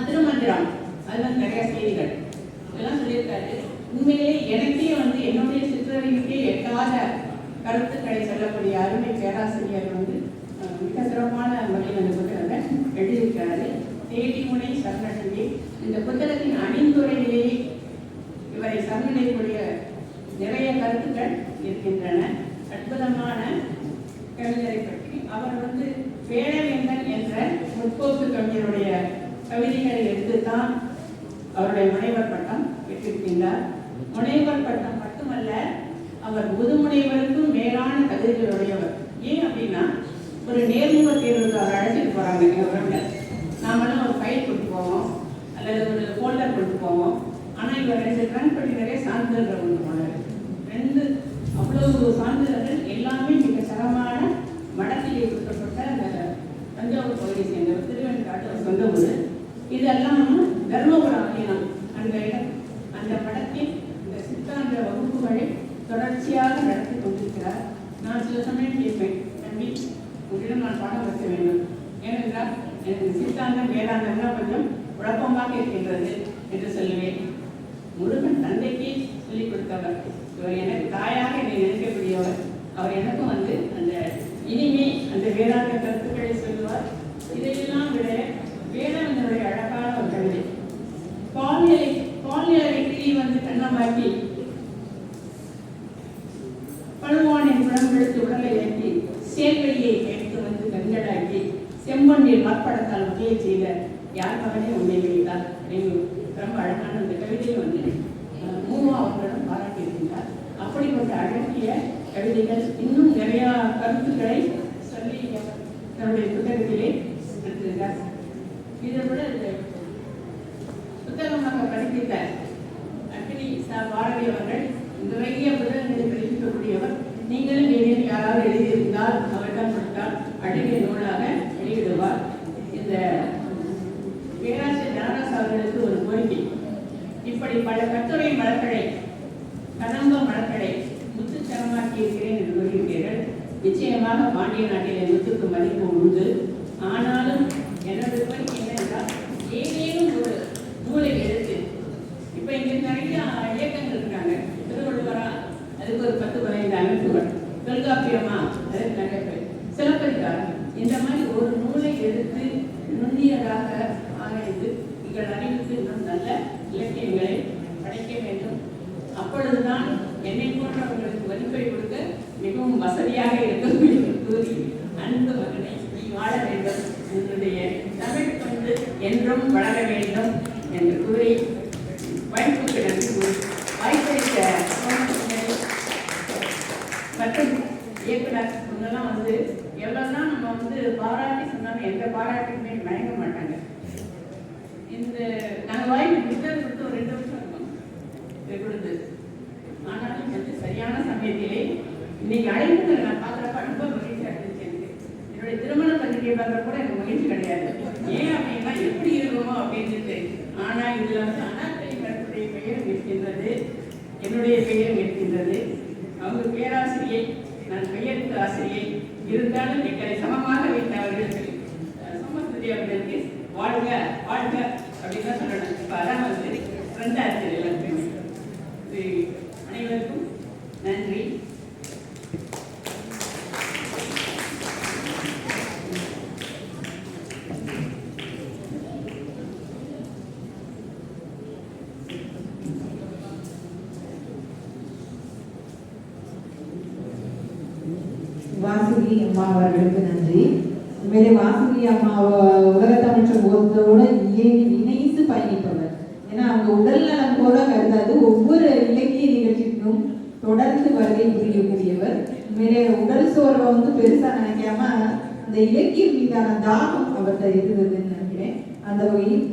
திருமந்திரம், அதில் நிறைய செய்திகள் இதெல்லாம் சொல்லியிருக்காரு. உண்மையிலே எனக்கே என்னுடைய சிற்றறிவுக்கே எட்டாத கருத்துக்களை சொல்லக்கூடிய அருமை பேராசிரியர் மிக சிறப்பான முறையில் அந்த புத்தகத்தை எழுதியிருக்கிறாரு. தேடி முனை சரணடையே இந்த புத்தகத்தின் அணிந்துரையிலேயே இவரை சரணடையக்கூடிய நிறைய கருத்துக்கள் இருக்கின்றன. அற்புதமான கவிஞரை பற்றி அவர் வேடவேந்தன் என்ற முற்போக்கு கவிஞருடைய கவிதைகளை எடுத்துத்தான் அவருடைய முனைவர் பட்டம் பெற்றிருக்கின்றார். முனைவர் பட்டம் மட்டுமல்ல, அவர் முதுமுனைவருக்கும் மேலான தகுதிகளுடையவர். ஏன் அப்படின்னா, ஒரு நேர்முக தேர்வுக்கு அவர் அழைச்சிட்டு போறாங்க. எங்கள் நாமெல்லாம் ஒரு ஃபைல் கொண்டு போவோம் அல்லது ஒரு ஃபோல்டர் கொண்டு போவோம். ஆனால் இவர் 2 ரன் பண்ணி நிறைய சான்றிதழ்கள் கொண்டு போனார். 2 அவ்வளவு சான்றிதழ்கள் எல்லாமே மிக சரமான மடத்திலே கொடுக்கப்பட்ட அந்த தஞ்சாவூர் பகுதியை சேர்ந்த திருவெண்காட்டு சொந்த ஊர். இதெல்லாம் தர்மபுரம் அணியம் அந்த படத்தில் இந்த சித்தாந்த வகுப்புகளை தொடர்ச்சியாக நடத்தி கொண்டிருக்கிறார். நான் சில சமயம் கேட்பேன், தம்பி உங்களிடம் நான் பாடம் வைக்க வேண்டும், ஏனென்றால் எனக்கு சித்தாந்தம் வேதாந்தம்னா கொஞ்சம் குழப்பமாக இருக்கின்றது என்று சொல்லுவேன். முருகன் தந்தைக்கு சொல்லிக் கொடுத்தவர். இவர் எனக்கு தாயாக என்னை நினைக்கக்கூடியவர். அவர் எனக்கும் அந்த இனிமே அந்த வேதாந்த கருத்துக்களை சொல்லுவார். இதையெல்லாம் விட வேதாந்தனுடைய அழகான ஒரு கவிதை. பால்நிலை கிளி கண்ணமாக்கி பழுவானின் குழம்பெடுத்து உடலை ஏற்றி சேர்வெளியை எடுத்து கண்களாக்கி செம்பொன்னில் மற்படத்தால் உதவியை செய்த யார் மகனே உண்மை வெளியிட்டார் அப்படின்னு ரொம்ப அழகான அந்த கவிதையை மூவா அவர்களிடம் பாராட்டியிருக்கின்றார். அப்படிப்பட்ட அழகிய கவிதைகள் இன்னும் நிறைய கருத்துக்களை சொல்லி தன்னுடைய புத்தகத்திலே எடுத்திருந்தார். இதை விட புத்தகமாக படித்த அக்னி பாரதி அவர்கள் நிறைய புத்தகங்களை படிக்கக்கூடியவர். நீங்களும் ஏதேனும் யாராவது எழுதியிருந்தால் அவரிடம் கொடுத்தால் அழகிய நூலாக வெளியிடுவார். இந்த பேராசிரியர் தனராஜ் அவர்களுக்கு ஒரு கோரிக்கை. இப்படி பல கட்டுரை மலர்களை கதம்ப மலர்களை முத்துச்சரமாக்கி இருக்கிறேன் என்று கூறுகிறீர்கள். நிச்சயமாக பாண்டிய நாட்டிலே முத்துக்கு மதிப்பு உண்டு. ஆனாலும் என்னோட கோரிக்கை என்னென்றால், ஏதேனும் ஒரு நூலை எடுத்து இப்போ இங்கே நிறைய இயக்கங்கள் இருக்காங்க. திருவள்ளுவரா, அதுக்கு ஒரு 10-15 அமைப்புகள், தொல்காப்பியமா, அதுக்கு நிறைய பேர், சிலப்பதிகாரம், இந்த மாதிரி ஒரு நூலை எடுத்து நுண்ணியதாக ஆராய்ந்து எங்கள் அறிவுக்கு இன்னும் நல்ல இலக்கியங்களை படைக்க வேண்டும். அப்பொழுதுதான் என்னை போன்றவர்களுக்கு மதிப்பை கொடுக்க மிகவும் வசதியாக இருக்கக்கூடிய கூறி, அன்பு மகனை நீ வாழ வேண்டும், என்னுடைய தமிழ் பண்பு என்றும் வளர வேண்டும் என்று கூறி வாய்ப்புக்கு நன்றி கூறி வாய்ப்பளித்த மற்றும் இயக்குனர் இவங்கெல்லாம் எவ்வளோதான் நம்ம பாராட்டி சொன்னாலும் எந்த பாராட்டுக்குமே வழங்க மாட்டாங்க. இந்த நாங்கள் வாய்ப்பு புத்தகம் கொடுத்து ஒரு 2 வருஷம் இருக்கோம் இதை கொடுத்து. ஆனாலும் சரியான சமயத்திலே இன்னைக்கு அழைப்புகளை நான் பார்க்குறப்ப ரொம்ப மகிழ்ச்சியாக இருந்துச்சு. என்னுடைய திருமண பத்திரிகை பார்க்குற கூட எனக்கு மகிழ்ச்சி கிடையாது. ஏன் அப்படின்னா எப்படி இருக்குமோ அப்படின்ட்டு. ஆனால் இதில் அனார்கலி கருத்துடைய பெயரும் இருக்கின்றது, என்னுடைய பெயரும் இருக்கின்றது. அவங்க பேராசிரியை, நான் பெயருக்கு ஆசிரியை இருந்தாலும் எங்களை சமமாக வைத்த அவர்களுக்கு சமஸ்கிருதி அவர்களுக்கு வாழ்க வாழ்க அப்படின்னு தான் சொல்லணும். இப்போ அதான் 2 ஆசிரியர் எல்லாருக்குமே. அனைவருக்கும் நன்றி. வாசுகி அம்மா அவர்களுக்கு நன்றி. உண்மையிலே வாசுகி அம்மா உலகத்தமிழ் சமூகத்தோட இணைந்து பயணிப்பவர். ஏன்னா அவங்க உடல் நலம் கூட கருதாது, ஒவ்வொரு இலக்கிய நிகழ்ச்சிக்கும் தொடர்ந்து வருகை புரியக்கூடியவர். உண்மையிலே உடல் சோர்வை பெருசா நினைக்காம அந்த இலக்கியம் மீதான தாகம் அவர்கிட்ட இருந்ததுன்னு நினைக்கிறேன். அந்த வகையில்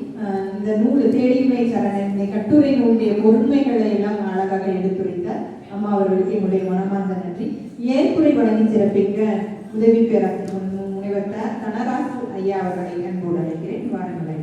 இந்த நூல் தேடிமை சரணன் இந்த கட்டுரை நூலுடைய பொறுமைகளை எல்லாம் அழகாக எடுத்துரைத்த அம்மா அவர்களுக்கு என்னுடைய மனமார்ந்த நன்றி. ஏற்புரை வழங்கி சிறப்பிக்க உதவி பேராசிரியர் முனைவர் தனராஜ் ஐயா அவர்களை அன்போடு அழைக்கிறேன். வாருங்கள்.